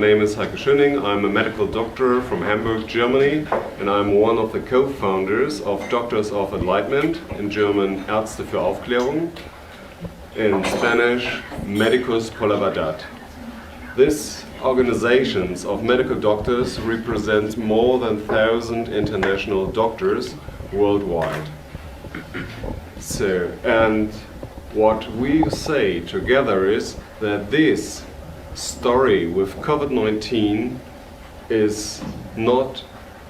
My name is Heike Schöning. I'm a medical doctor from Hamburg, Germany, and I'm one of the co-founders of Doctors of Enlightenment, in German Ärzte für Aufklärung, in Spanish Médicos por la Verdad. This organizations of medical doctors represent more than 1,000 international doctors worldwide. And what we say together is that this story with COVID-19 is not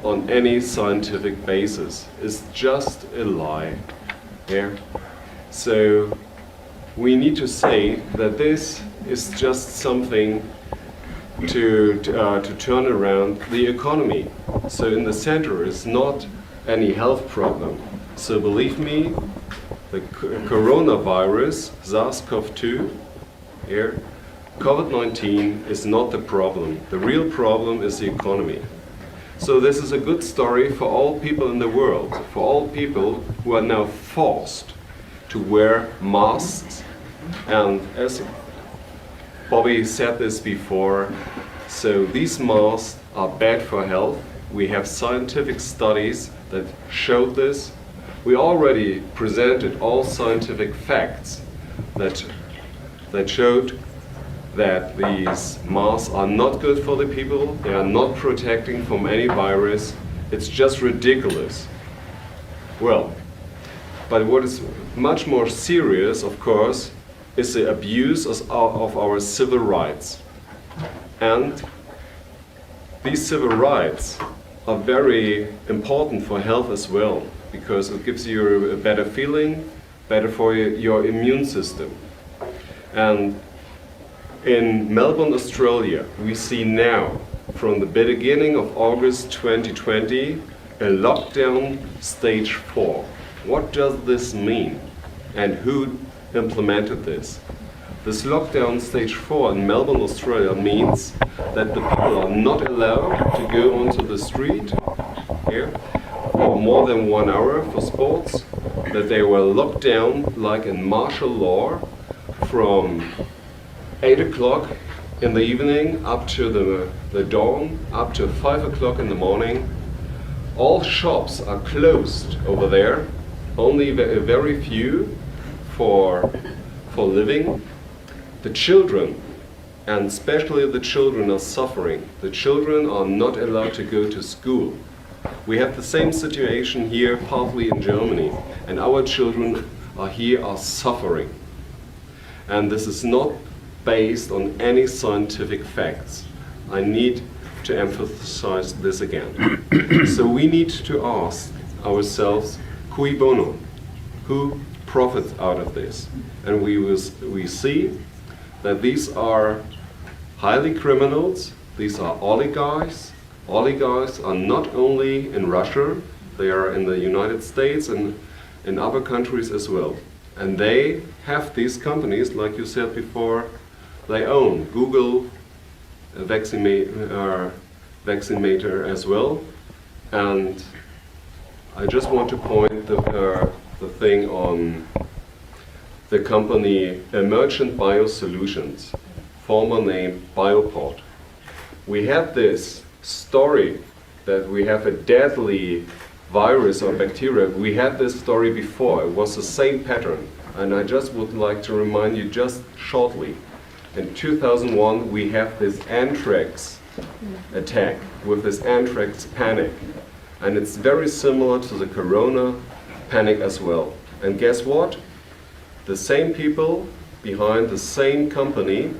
on any scientific basis. It's just a lie. Yeah? So we need to say that this is just something to turn around the economy. So in the center is not any health problem. So believe me, the coronavirus, SARS-CoV-2, here, COVID-19 is not the problem. The real problem is the economy. So this is a good story for all people in the world, for all people who are now forced to wear masks. And as Bobby said this before, so these masks are bad for health. We have scientific studies that showed this. We already presented all scientific facts that showed that these masks are not good for the people, they are not protecting from any virus. It's just ridiculous. Well, but what is much more serious, of course, is the abuse of our civil rights. And these civil rights are very important for health as well, because it gives you a better feeling, better for your immune system. And in Melbourne, Australia, we see now, from the beginning of August 2020, a lockdown stage 4. What does this mean? And who implemented this? This lockdown stage 4 in Melbourne, Australia means that the people are not allowed to go onto the street here for more than 1 hour for sports, that they were locked down like in martial law from 8 o'clock in the evening up to the dawn, up to 5 o'clock in the morning. All shops are closed over there, only a very few for living. The children, and especially the children, are suffering. The children are not allowed to go to school. We have the same situation here, partly in Germany, and our children are suffering. And this is not based on any scientific facts. I need to emphasize this again. So we need to ask ourselves, cui bono? Who profits out of this? And we see that these are highly criminals, these are oligarchs. Oligarchs are not only in Russia, they are in the United States and in other countries as well. And they have these companies, like you said before, they own Google, Vaccinator as well. And I just want to point the thing on the company Emergent Biosolutions, former name Bioport. We had this story that we have a deadly virus or bacteria. We had this story before. It was the same pattern. And I just would like to remind you just shortly. In 2001, we have this anthrax attack with this anthrax panic. And it's very similar to the corona panic as well. And guess what? The same people behind the same company,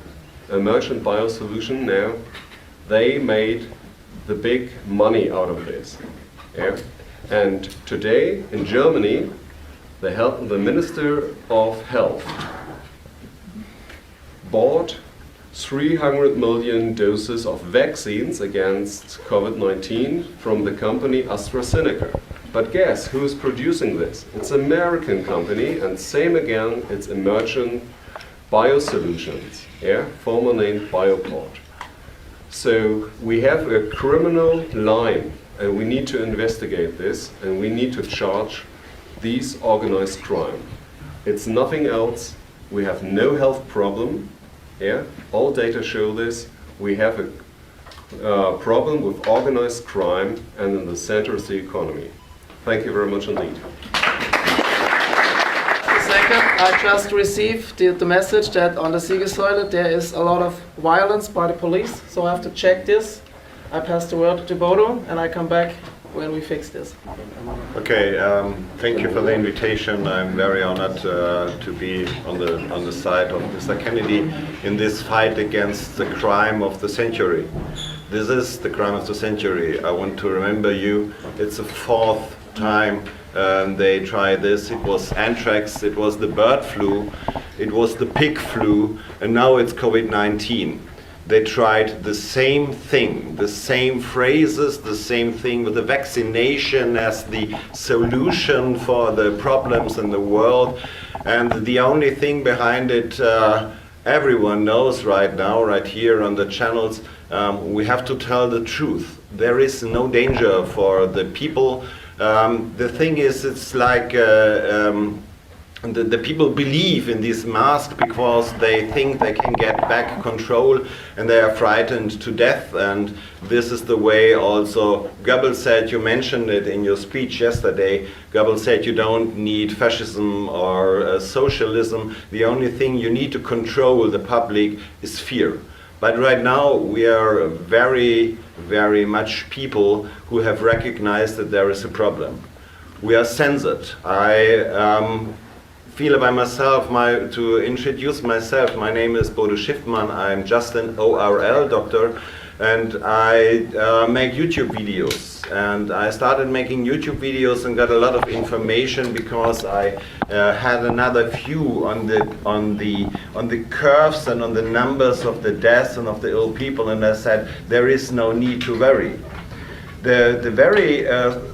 Emergent Biosolution now, they made the big money out of this. Yeah? And today in Germany, the Minister of Health bought 300 million doses of vaccines against COVID-19 from the company AstraZeneca. But guess who's producing this? It's an American company, and same again, it's Emergent Biosolutions, yeah? Former name Bioport. So we have a criminal line, and we need to investigate this, and we need to charge these organized crime. It's nothing else. We have no health problem. Yeah? All data show this. We have problem with organized crime, and in the center is the economy. Thank you very much indeed. Second, I just received the message that on the Siegessäule there is a lot of violence by the police, so I have to check this. I pass the word to Bodo and I come back when we fix this. Okay, thank you for the invitation. I'm very honored to be on the side of Mr. Kennedy in this fight against the crime of the century. This is the crime of the century. I want to remember you, it's the fourth time they tried this. It was anthrax, it was the bird flu, it was the pig flu, and now it's COVID-19. They tried the same thing, the same phrases, the same thing with the vaccination as the solution for the problems in the world. And the only thing behind it, everyone knows right now, right here on the channels, we have to tell the truth. There is no danger for the people. The thing is, it's like the people believe in these masks because they think they can get back control, and they are frightened to death. And this is the way also Goebbels said, you mentioned it in your speech yesterday, Goebbels said you don't need fascism or socialism. The only thing you need to control the public is fear. But right now we are very, very much people who have recognized that there is a problem. We are censored. I feel by myself, to introduce myself, my name is Bodo Schiffmann. I'm just an ORL doctor, and I make YouTube videos. And I started making YouTube videos and got a lot of information because I had another view on the curves and on the numbers of the deaths and of the ill people, and I said there is no need to worry. The very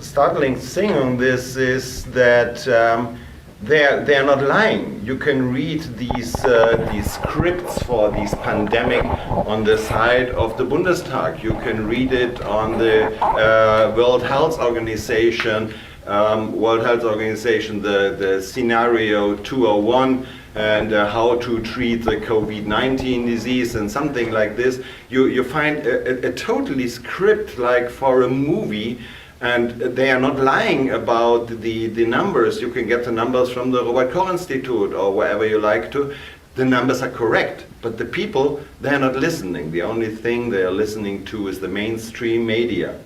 startling thing on this is that they are not lying. You can read these scripts for this pandemic on the side of the Bundestag. You can read it on the World Health Organization, the scenario 201, and how to treat the COVID-19 disease and something like this. You find a totally script like for a movie. And they are not lying about the numbers. You can get the numbers from the Robert Koch Institute or wherever you like to. The numbers are correct, but the people, they're not listening. The only thing they are listening to is the mainstream media.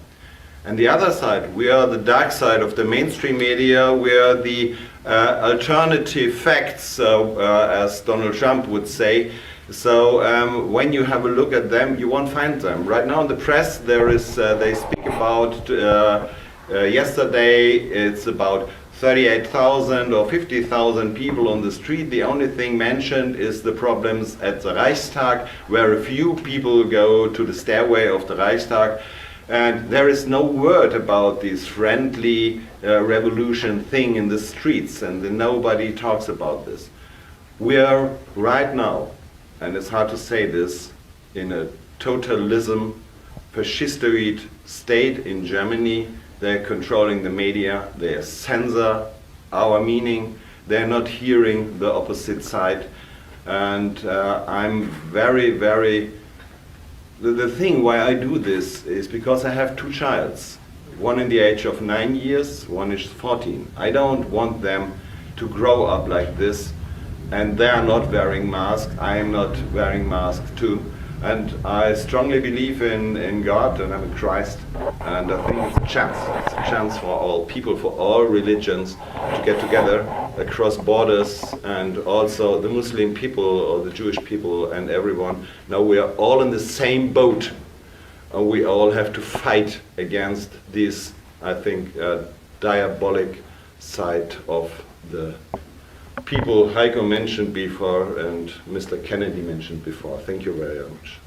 And the other side, we are the dark side of the mainstream media. We are the alternative facts, as Donald Trump would say. So when you have a look at them, you won't find them. Right now in the press, there is they speak about yesterday. It's about 38,000 or 50,000 people on the street. The only thing mentioned is the problems at the Reichstag, where a few people go to the stairway of the Reichstag, and there is no word about this friendly revolution thing in the streets, and nobody talks about this. We are right now, and it's hard to say this, in a totalism, fascistoid state in Germany. They're controlling the media, they censor our meaning, they're not hearing the opposite side. And I'm very, very... The thing why I do this is because I have two childs. One in the age of 9 years, one is 14. I don't want them to grow up like this, and they are not wearing masks. I am not wearing masks too. And I strongly believe in God, and I'm in Christ, and I think it's a chance. It's a chance for all people, for all religions to get together across borders, and also the Muslim people or the Jewish people and everyone. Now we are all in the same boat, and we all have to fight against this, I think, diabolic side of the people Heiko mentioned before and Mr. Kennedy mentioned before. Thank you very much.